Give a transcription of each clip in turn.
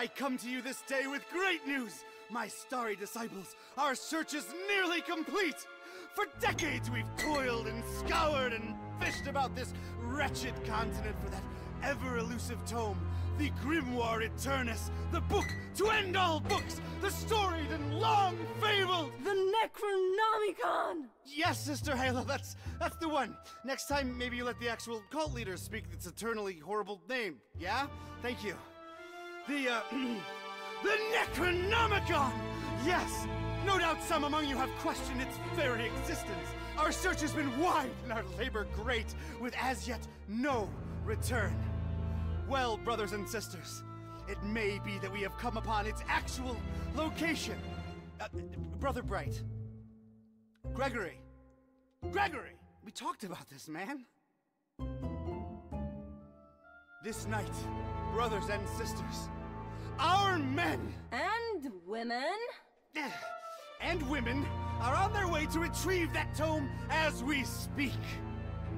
I come to you this day with great news. My starry disciples, our search is nearly complete. For decades we've toiled and scoured and fished about this wretched continent for that ever-elusive tome, the Grimoire Eternus, the book to end all books, the storied and long-fabled... The Necronomicon! Yes, Sister Halo, that's the one. Next time, maybe you let the actual cult leader speak its eternally horrible name, yeah? Thank you. The Necronomicon! Yes! No doubt some among you have questioned its very existence. Our search has been wide and our labor great, with as yet no return. Well, brothers and sisters, it may be that we have come upon its actual location. Brother Bright. Gregory, we talked about this, man. This night, brothers and sisters, our men... And women... and women are on their way to retrieve that tome as we speak.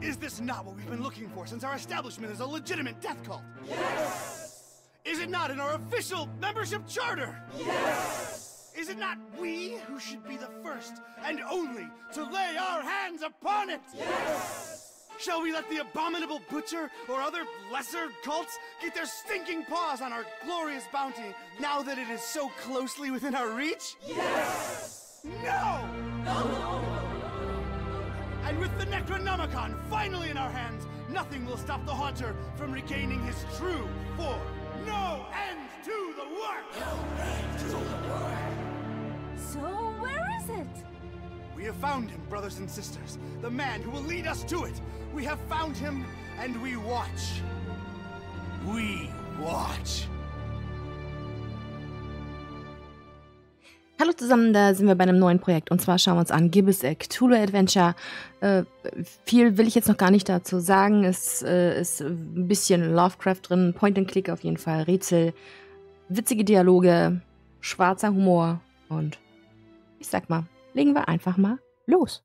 Is this not what we've been looking for since our establishment is a legitimate death cult? Yes! Is it not in our official membership charter? Yes! Is it not we who should be the first and only to lay our hands upon it? Yes! Shall we let the abominable butcher or other lesser cults get their stinking paws on our glorious bounty now that it is so closely within our reach? Yes! No! No! And with the Necronomicon finally in our hands, nothing will stop the Haunter from regaining his true form. No end to the work! No end to the work! So where is it? We have found him, brothers and sisters. The man who will lead us to it. We have found him, and we watch. We watch. Hallo zusammen, da sind wir bei einem neuen Projekt und zwar schauen wir uns an Gibbous Cthulhu Adventure. Viel will ich jetzt noch gar nicht dazu sagen. Es ist ein bisschen Lovecraft drin, Point-and-Click auf jeden Fall, Rätsel, witzige Dialoge, schwarzer Humor und ich sag mal, legen wir einfach mal los.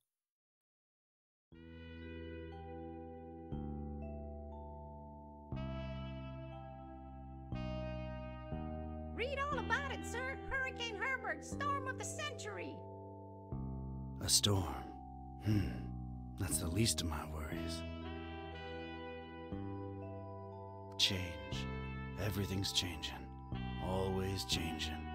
Read all about it, sir. Hurricane Herbert, storm of the century. A storm. That's the least of my worries. Change. Everything's changing. Always changing.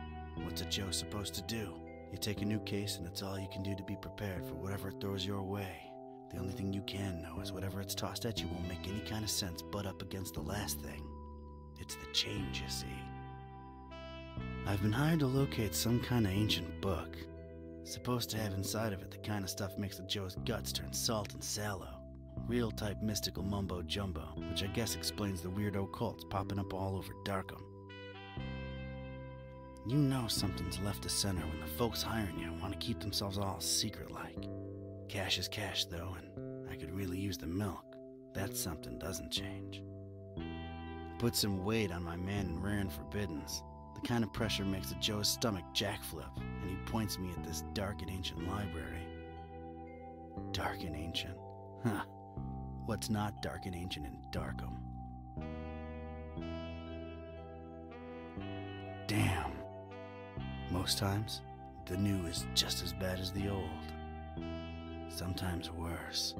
What's a Joe supposed to do? You take a new case and it's all you can do to be prepared for whatever it throws your way. The only thing you can know is whatever it's tossed at you won't make any kind of sense butt up against the last thing. It's the change, you see. I've been hired to locate some kind of ancient book. Supposed to have inside of it the kind of stuff makes the Joe's guts turn salt and sallow. Real type mystical mumbo jumbo, which I guess explains the weirdo cults popping up all over Darkham. You know something's left of center when the folks hiring you want to keep themselves all secret-like. Cash is cash, though, and I could really use the milk. That something doesn't change. Put some weight on my man in rare and forbiddens. The kind of pressure makes the Joe's stomach jackflip, and he points me at this dark and ancient library. Dark and ancient? Huh. What's not dark and ancient in Darkham? Damn. Most times, the new is just as bad as the old. Sometimes worse.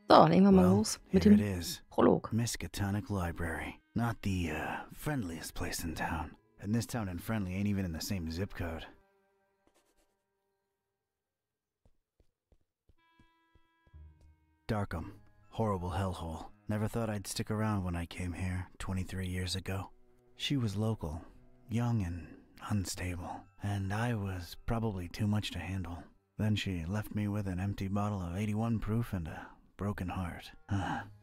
So, legen wir mal los mit dem Prolog. Miskatonic Library. Not the friendliest place in town. And this town and friendly ain't even in the same zip code. Darkham. Horrible hellhole. Never thought I'd stick around when I came here 23 years ago. She was local, young and unstable, and I was probably too much to handle. Then she left me with an empty bottle of 81 proof and a broken heart.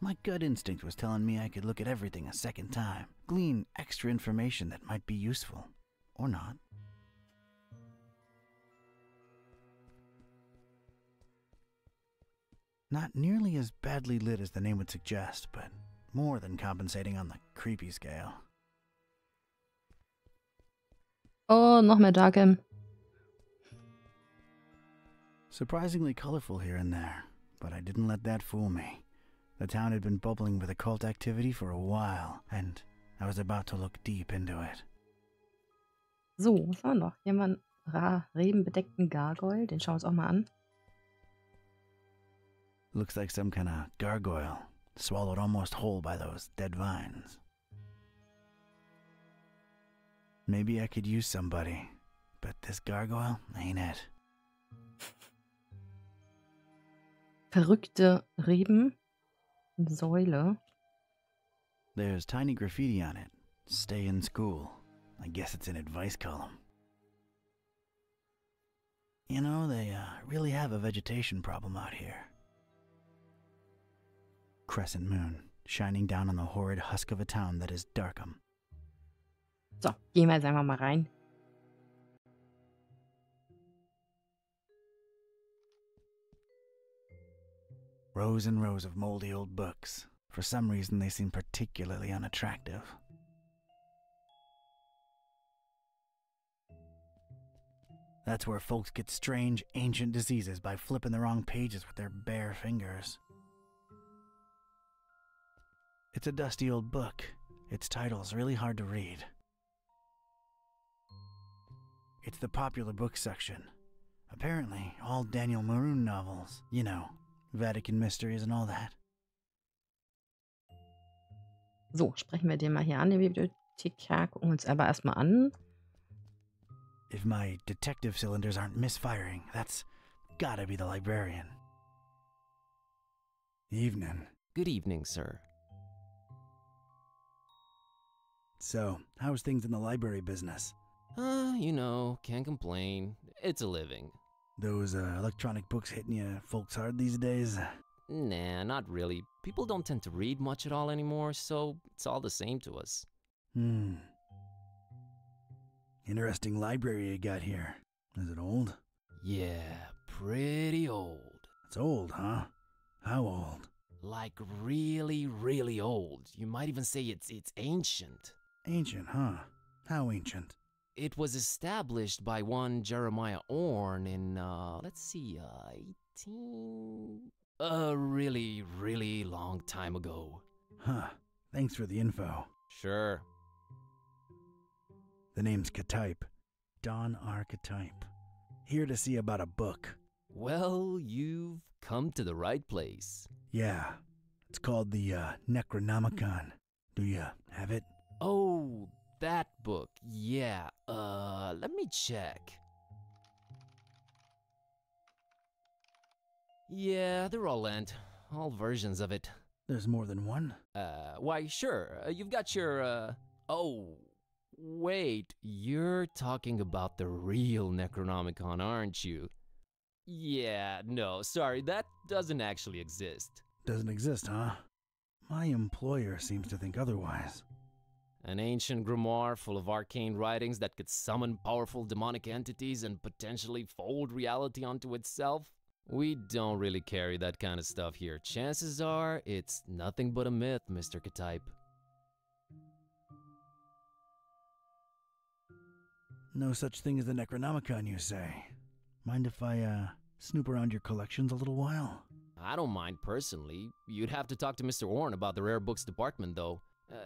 My gut instinct was telling me I could look at everything a second time, glean extra information that might be useful, or not. Not nearly as badly lit as the name would suggest, but more than compensating on the creepy scale. Oh, noch mehr Darkem. Surprisingly colorful here and there, but I didn't let that fool me. The town had been bubbling with occult activity for a while, and I was about to look deep into it. So, was war noch? Hier haben wir einen rebenbedeckten Gargoyle. Den schauen wir uns auch mal an. Looks like some kind of gargoyle, swallowed almost whole by those dead vines. Maybe I could use somebody, but this gargoyle ain't it. Verrückte Reben. Säule. There's tiny graffiti on it. Stay in school. I guess it's an advice column. You know, they really have a vegetation problem out here. Crescent moon, shining down on the horrid husk of a town that is Darkham. So, gehen wir jetzt einfach mal rein. Rows and rows of moldy old books. For some reason, they seem particularly unattractive. That's where folks get strange, ancient diseases by flipping the wrong pages with their bare fingers. It's a dusty old book. Its title's really hard to read. It's the popular book section. Apparently, all Daniel Maroon novels. You know, Vatican Mysteries and all that. So, sprechen wir den mal hier an, den Bibliothekar. Gucken wir uns aber erstmal an. If my detective cylinders aren't misfiring, that's gotta be the librarian. Evening. Good evening, sir. So, how's things in the library business? You know, can't complain. It's a living. Those electronic books hitting you folks hard these days? Nah, not really. People don't tend to read much at all anymore, so it's all the same to us. Interesting library you got here. Is it old? Yeah, pretty old. It's old, huh? How old? Like really, really old. You might even say it's ancient. Ancient, huh? How ancient? It was established by one Jeremiah Orn in, let's see, 18... A really, really long time ago. Huh. Thanks for the info. Sure. The name's Ktype. Don Archetype. Here to see about a book. Well, you've come to the right place. Yeah. It's called the Necronomicon. Do you have it? Oh, that book. Yeah. Let me check. Yeah, they're all lent. All versions of it. There's more than one? Why, sure. You've got your, Oh, wait. You're talking about the real Necronomicon, aren't you? Yeah, no, sorry. That doesn't actually exist. Doesn't exist, huh? My employer seems to think otherwise. An ancient grimoire full of arcane writings that could summon powerful demonic entities and potentially fold reality onto itself? We don't really carry that kind of stuff here. Chances are, it's nothing but a myth, Mr. Ktype. No such thing as the Necronomicon, you say? Mind if I, snoop around your collections a little while? I don't mind personally. You'd have to talk to Mr. Orn about the rare books department, though.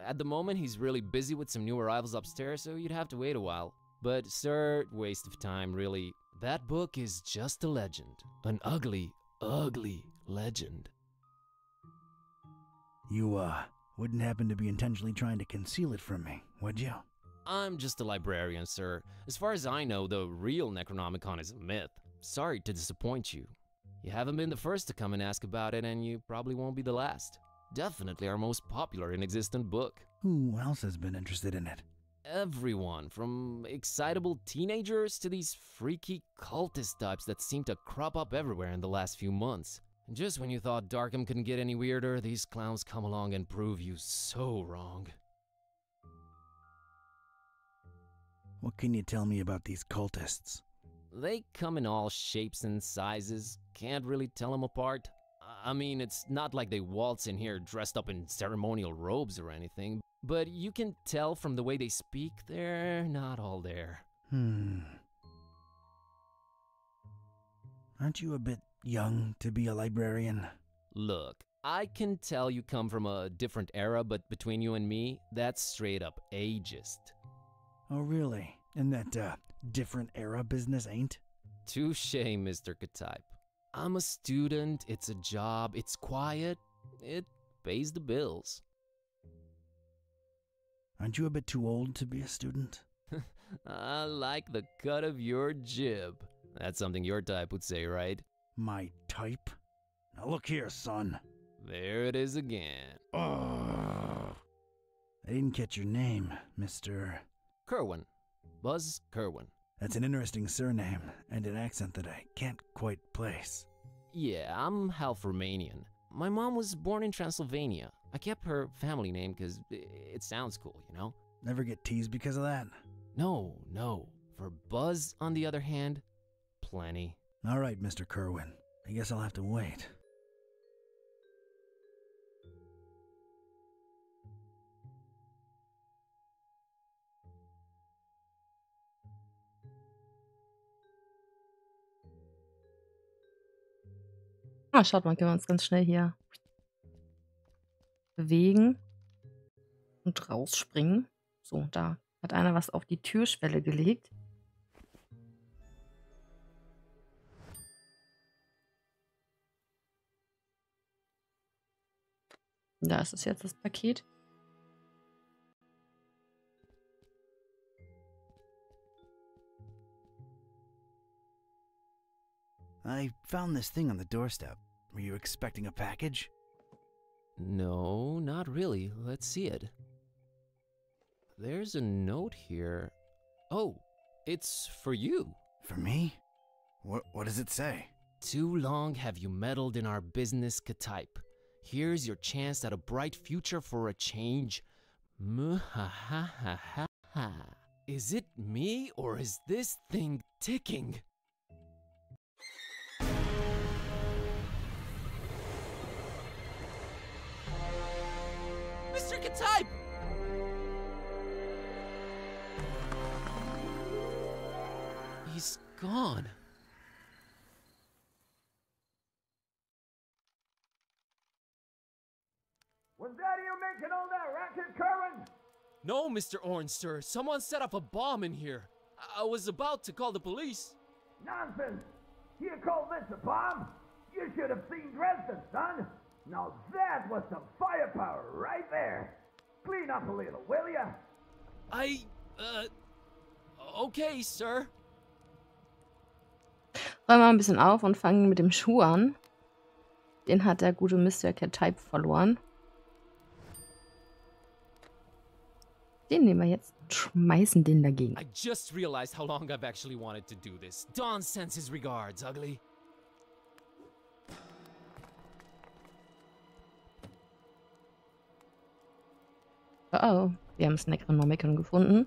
At the moment, he's really busy with some new arrivals upstairs, so you'd have to wait a while. But, sir, waste of time, really. That book is just a legend. An ugly, ugly legend. You, wouldn't happen to be intentionally trying to conceal it from me, would you? I'm just a librarian, sir. As far as I know, the real Necronomicon is a myth. Sorry to disappoint you. You haven't been the first to come and ask about it, and you probably won't be the last. Definitely our most popular and existent book. Who else has been interested in it? Everyone, from excitable teenagers to these freaky cultist types that seem to crop up everywhere in the last few months. And just when you thought Darkham couldn't get any weirder, these clowns come along and prove you so wrong. What can you tell me about these cultists? They come in all shapes and sizes. Can't really tell them apart. I mean, it's not like they waltz in here dressed up in ceremonial robes or anything, but you can tell from the way they speak they're not all there. Aren't you a bit young to be a librarian? Look, I can tell you come from a different era, but between you and me, that's straight up ageist. Oh, really? And that, different era business ain't? Touché, Mr. Ktype. I'm a student, it's a job, it's quiet, it pays the bills. Aren't you a bit too old to be a student? I like the cut of your jib. That's something your type would say, right? My type? Now look here, son. There it is again. I didn't catch your name, Mr. Kerwin. Buzz Kerwin. That's an interesting surname and an accent that I can't quite place. Yeah, I'm half Romanian. My mom was born in Transylvania. I kept her family name because it sounds cool, you know? Never get teased because of that? No. For Buzz, on the other hand, plenty. All right, Mr. Kerwin. I guess I'll have to wait. Schaut mal, können wir uns ganz schnell hier bewegen und rausspringen. So, da hat einer was auf die Türschwelle gelegt. Da ist es jetzt, das Paket. I found this thing on the doorstep. Were you expecting a package? No, not really. Let's see it. There's a note here. Oh, it's for you. For me? What does it say? Too long have you meddled in our business, Ktype. Here's your chance at a bright future for a change. Muhahahaha. Is it me or is this thing ticking? Mr. Ktype! He's gone. Was that you making all that racket, Kerwin? No, Mr. Orange, sir. Someone set up a bomb in here. I was about to call the police. Nonsense! You call this a bomb? You should have seen Dresden, son! Now that was some firepower right there! Clean up a little, will ya? Okay, sir. Räumen wir ein bisschen auf und fangen mit dem Schuh an. Den hat der gute Mr. Ktype verloren. Den nehmen wir jetzt und schmeißen den dagegen. I just realized how long I've actually wanted to do this. Don sends his regards, ugly. Oh, wir haben Snack und Necronomicon gefunden.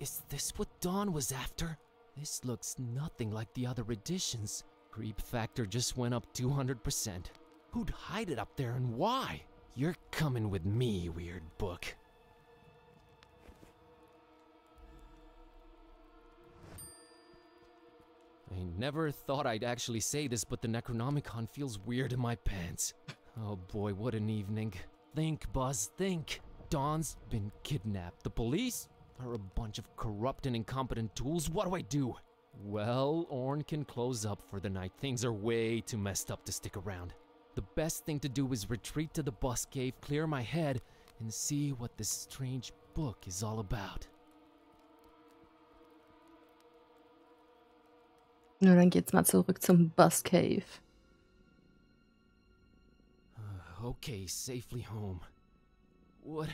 Is this what Dawn was after? This looks nothing like the other editions. Creep factor just went up 200%. Who'd hide it up there and why? You're coming with me, weird book. I never thought I'd actually say this, but the Necronomicon feels weird in my pants. Oh boy, what an evening. Think, Buzz, think. Dawn's been kidnapped. The police are a bunch of corrupt and incompetent tools. What do I do? Well, Orn can close up for the night. Things are way too messed up to stick around. The best thing to do is retreat to the bus cave, clear my head, and see what this strange book is all about. Na, dann geht's mal zurück zum Bus Cave. Okay, safely home. What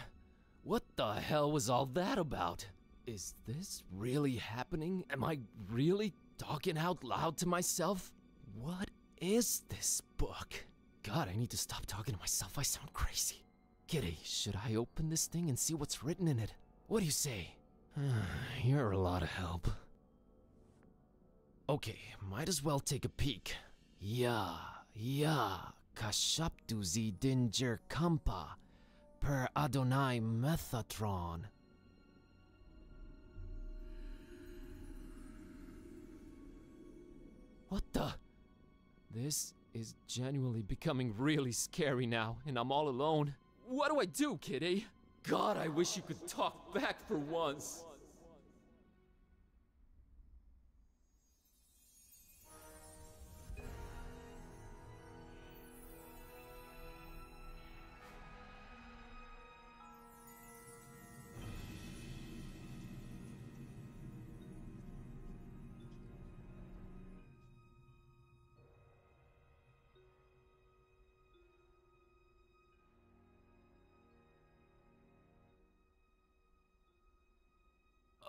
the hell was all that about? Is this really happening? Am I really talking out loud to myself? What is this book? God, I need to stop talking to myself. I sound crazy. Kitty, should I open this thing and see what's written in it? What do you say? You're a lot of help. Okay, might as well take a peek. Yeah, Ja, kashaptu zi dinger kampa per Adonai Methatron. What the? This is genuinely becoming really scary now, and I'm all alone. What do I do, Kitty? God, I wish you could talk back for once.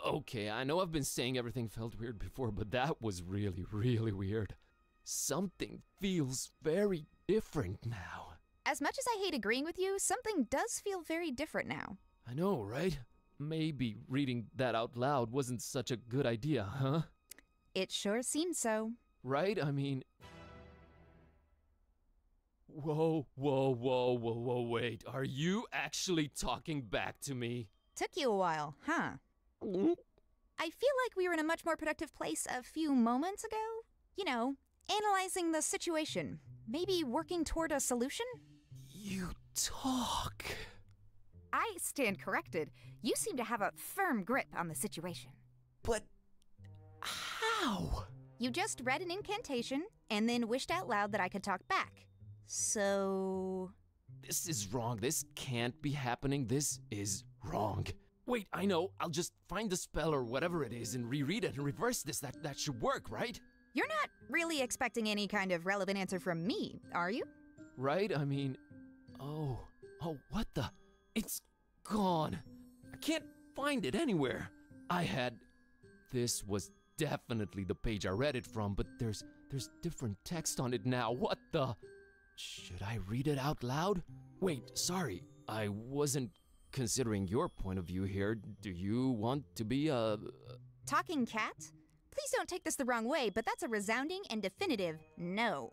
Okay, I know I've been saying everything felt weird before, but that was really, really weird. Something feels very different now. As much as I hate agreeing with you, something does feel very different now. I know, right? Maybe reading that out loud wasn't such a good idea, huh? It sure seems so. Right? I mean... Whoa, wait. Are you actually talking back to me? Took you a while, huh? I feel like we were in a much more productive place a few moments ago. You know, analyzing the situation. Maybe working toward a solution? You talk... I stand corrected. You seem to have a firm grip on the situation. But... how? You just read an incantation, and then wished out loud that I could talk back. So... This is wrong. This can't be happening. This is wrong. Wait, I know. I'll just find the spell or whatever it is and reread it and reverse this. That should work, right? You're not really expecting any kind of relevant answer from me, are you? Right? I mean... Oh, what the... It's gone. I can't find it anywhere. This was definitely the page I read it from, but there's different text on it now. What the... Should I read it out loud? Wait, sorry. I wasn't considering your point of view here. Do you want to be a... Talking cat? Please don't take this the wrong way, but that's a resounding and definitive no.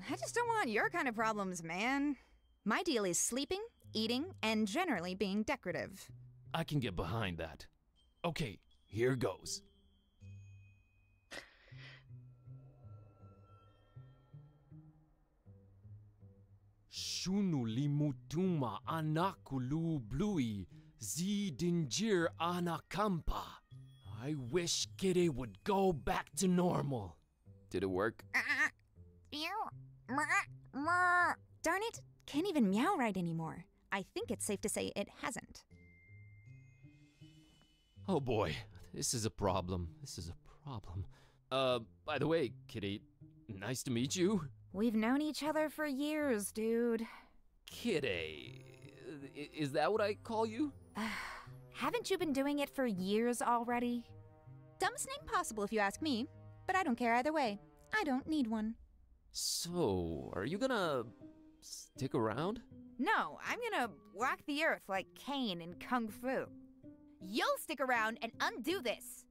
I just don't want your kind of problems, man. My deal is sleeping, eating, and generally being decorative. I can get behind that. Okay, here goes. Shunu limutuma anakulu blui zidingir anakampa. I wish Kitty would go back to normal. Did it work? Darn it, can't even meow right anymore. I think it's safe to say it hasn't. Oh boy, this is a problem. By the way, Kitty, nice to meet you. We've known each other for years, dude. Kitty, is that what I call you? Haven't you been doing it for years already? Dumbest name possible if you ask me, but I don't care either way. I don't need one. So, are you gonna stick around? No, I'm gonna walk the earth like Caine in Kung Fu. You'll stick around and undo this.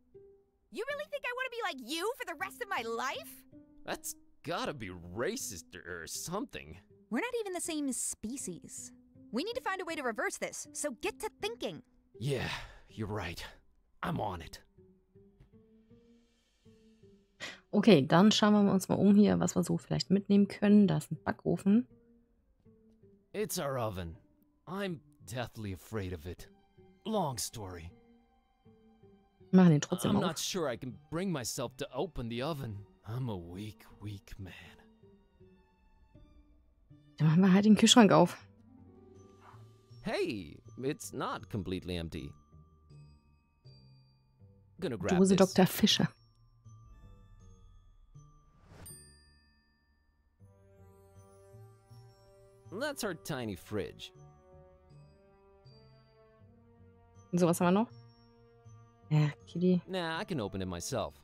You really think I want to be like you for the rest of my life? That's gotta be racist or something. We're not even the same species. We need to find a way to reverse this, so get to thinking. Yeah, you're right. I'm on it. Okay, dann schauen wir uns mal um hier, was wir so vielleicht mitnehmen können. Da ist ein Backofen. It's our oven. I'm deathly afraid of it. Long story. Machen den trotzdem I'm auf. not sure I can bring myself to open the oven. I'm a weak man. Dann machen wir halt den Kühlschrank auf. Hey, it's not completely empty. Gonna grab Dose this. Dr. Fischer. That's our tiny fridge. So, was haben wir noch? Ja, Kitty. Nah, I can open it myself.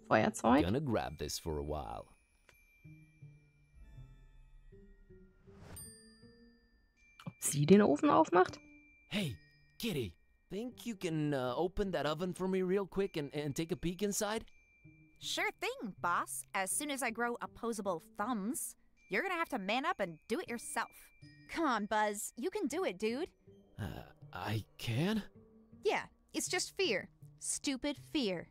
Feuerzeug. Gonna grab this for a while. Ob sie den Ofen aufmacht? Hey, Kitty, think you can open that oven for me real quick and take a peek inside? Sure thing, boss. As soon as I grow opposable thumbs, you're gonna have to man up and do it yourself. Come on, Buzz. You can do it, dude. I can? Yeah, it's just fear. Stupid fear.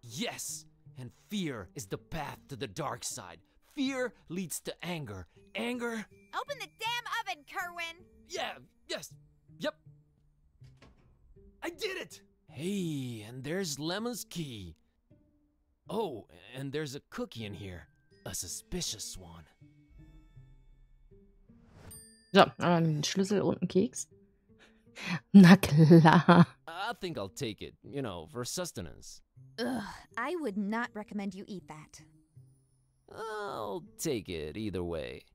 Yes! And fear is the path to the dark side. Fear leads to anger. Anger... Open the damn oven, Kerwin! Yeah, yes, yep. I did it! Hey, and there's Lemon's key. Oh, and there's a cookie in here. A suspicious one. So, einen Schlüssel und einen Keks. Na klar. I think I'll take it, you know, for sustenance. Ugh, I would not recommend you eat that. I'll take it either way.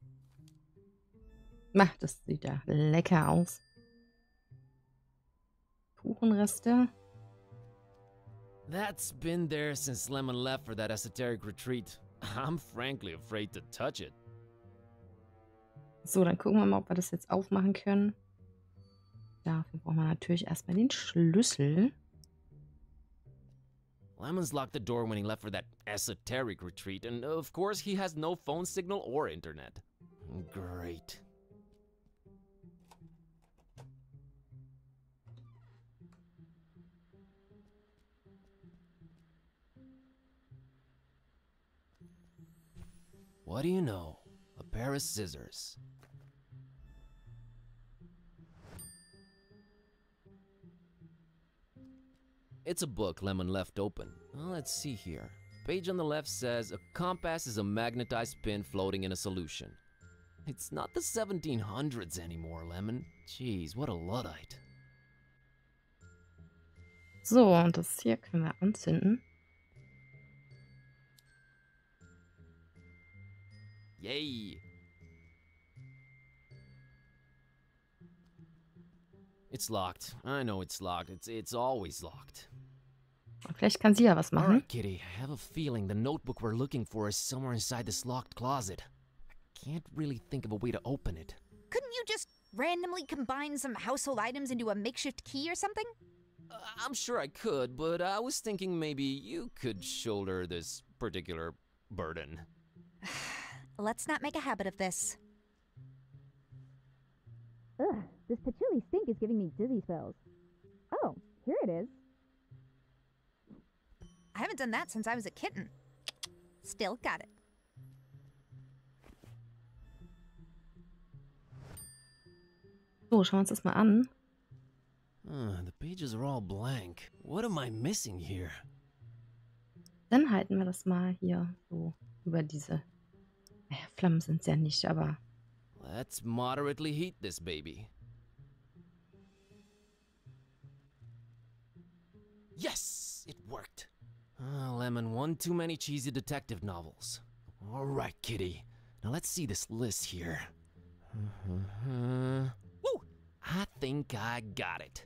Das sieht ja lecker aus. Kuchenreste. That's been there since Lemon left for that esoteric retreat. I'm frankly afraid to touch it. So, dann gucken wir mal, ob wir das jetzt aufmachen können. Dafür brauchen wir natürlich erstmal den Schlüssel. Lemon's locked the door when he left for that esoteric retreat, and of course he has no phone signal or internet. Great. What do you know? A pair of scissors. It's a book Lemon left open. Well, let's see here. Page on the left says, a compass is a magnetized pin floating in a solution. It's not the 1700s anymore, Lemon. Jeez, what a Luddite. So, und das hier können wir anzünden. Yay! It's locked. I know it's locked. It's always locked. Vielleicht kann sie ja was machen. Alright, Kitty. I have a feeling the notebook we're looking for is somewhere inside this locked closet. I can't really think of a way to open it. Couldn't you just randomly combine some household items into a makeshift key or something? I'm sure I could, but I was thinking maybe you could shoulder this particular burden. Let's not make a habit of this. Ugh, this patchouli stink is giving me dizzy spells. Oh, here it is. I haven't done that since I was a kitten. Still got it. So, schauen wir uns das mal an. The pages are all blank. What am I missing here? Dann halten wir das mal hier so über diese... Naja, Flammen sind es ja nicht, aber... Let's moderately heat this baby. Yes! It worked. Lemon, one too many cheesy detective novels. All right, Kitty. Now let's see this list here. Woo! I think I got it.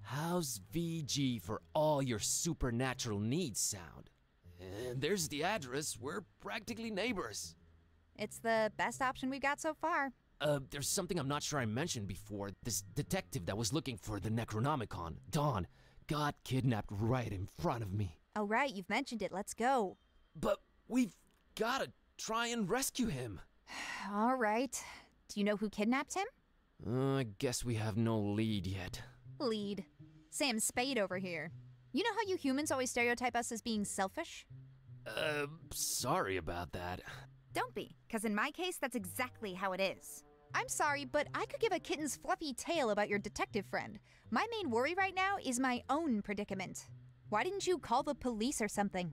How's VG for all your supernatural needs sound? And there's the address. We're practically neighbors. It's the best option we've got so far. There's something I'm not sure I mentioned before. This detective that was looking for the Necronomicon, Dawn, got kidnapped right in front of me. Oh, right, you've mentioned it. Let's go. But we've gotta try and rescue him. All right. Do you know who kidnapped him? I guess we have no lead yet. Lead. Sam Spade over here. You know how you humans always stereotype us as being selfish? Sorry about that. Don't be, because in my case, that's exactly how it is. I'm sorry, but I could give a kitten's fluffy tale about your detective friend. My main worry right now is my own predicament. Why didn't you call the police or something?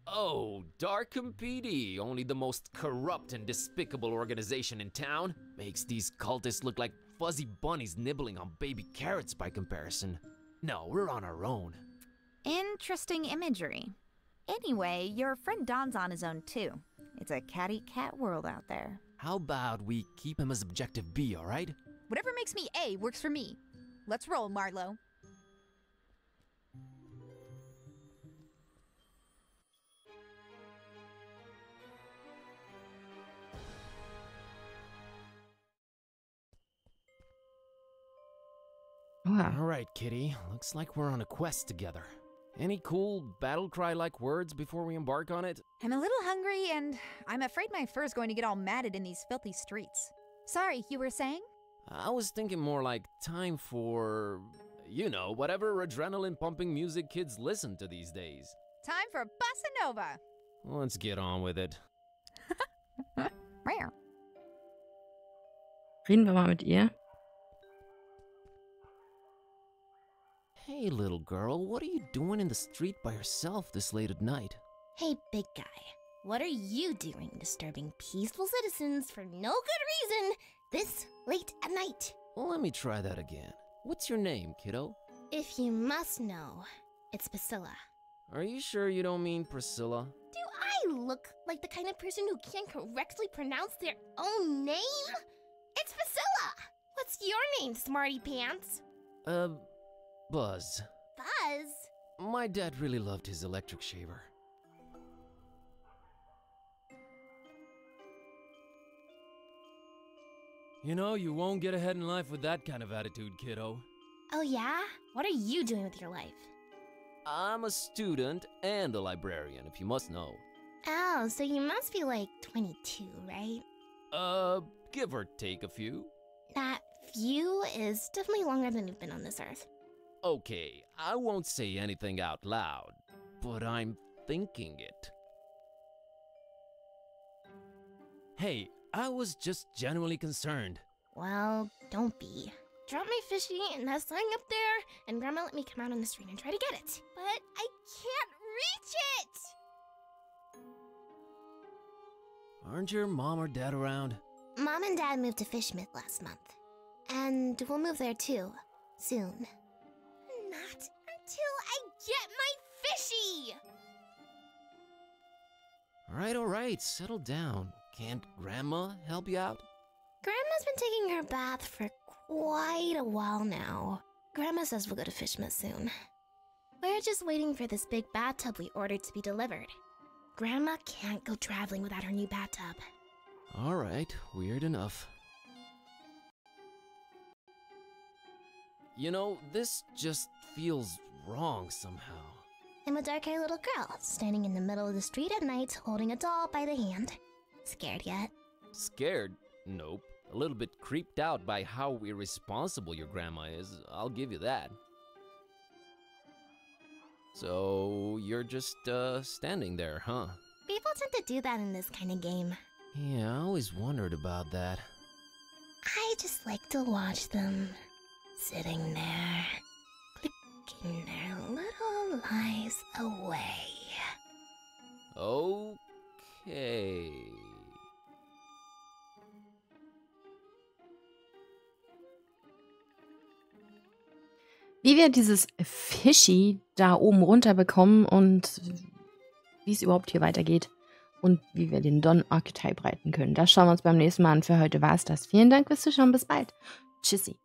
Oh, Darkham PD, only the most corrupt and despicable organization in town, makes these cultists look like fuzzy bunnies nibbling on baby carrots by comparison. No, we're on our own. Interesting imagery. Anyway, your friend Don's on his own too. It's a cat-eat-cat world out there. How about we keep him as objective B, alright? Whatever makes me A works for me. Let's roll, Marlowe. Wow. Alright, Kitty. Looks like we're on a quest together. Any cool battle cry-like words before we embark on it? I'm a little hungry, and I'm afraid my fur's going to get all matted in these filthy streets. Sorry, you were saying? I was thinking more like time for, you know, whatever adrenaline-pumping music kids listen to these days. Time for Bossa Nova! Let's get on with it. Rare. Reden wir mal mit ihr. Hey, little girl, what are you doing in the street by yourself this late at night? Hey, big guy. What are you doing disturbing peaceful citizens for no good reason this late at night? Well, let me try that again. What's your name, kiddo? If you must know, it's Priscilla. Are you sure you don't mean Priscilla? Do I look like the kind of person who can't correctly pronounce their own name? It's Priscilla! What's your name, smarty pants? Buzz. Buzz? My dad really loved his electric shaver. You know, you won't get ahead in life with that kind of attitude, kiddo. Oh yeah? What are you doing with your life? I'm a student and a librarian, if you must know. Oh, so you must be like 22, right? Give or take a few. That few is definitely longer than you've been on this earth. Okay, I won't say anything out loud, but I'm thinking it. Hey, I was just genuinely concerned. Well, don't be. Drop my fishy and that sign up there, and Grandma let me come out on the street and try to get it. But I can't reach it! Aren't your mom or dad around? Mom and Dad moved to Fishmith last month. And we'll move there too, soon. Not until I get my fishy! Alright, settle down. Can't Grandma help you out? Grandma's been taking her bath for quite a while now. Grandma says we'll go to Fishmith soon. We're just waiting for this big bathtub we ordered to be delivered. Grandma can't go traveling without her new bathtub. Alright, weird enough. You know, this just feels wrong somehow. I'm a dark-haired little girl, standing in the middle of the street at night, holding a doll by the hand. Scared yet? Scared? Nope. A little bit creeped out by how irresponsible your grandma is, I'll give you that. So, you're just, standing there, huh? People tend to do that in this kind of game. Yeah, I always wondered about that. I just like to watch them, sitting there, clicking their little lives away. Okay. Wie wir dieses Fishy da oben runter bekommen und wie es überhaupt hier weitergeht und wie wir den Don-Archetype reiten können. Das schauen wir uns beim nächsten Mal an. Für heute war es das. Vielen Dank fürs Zuschauen. Bis bald. Tschüssi.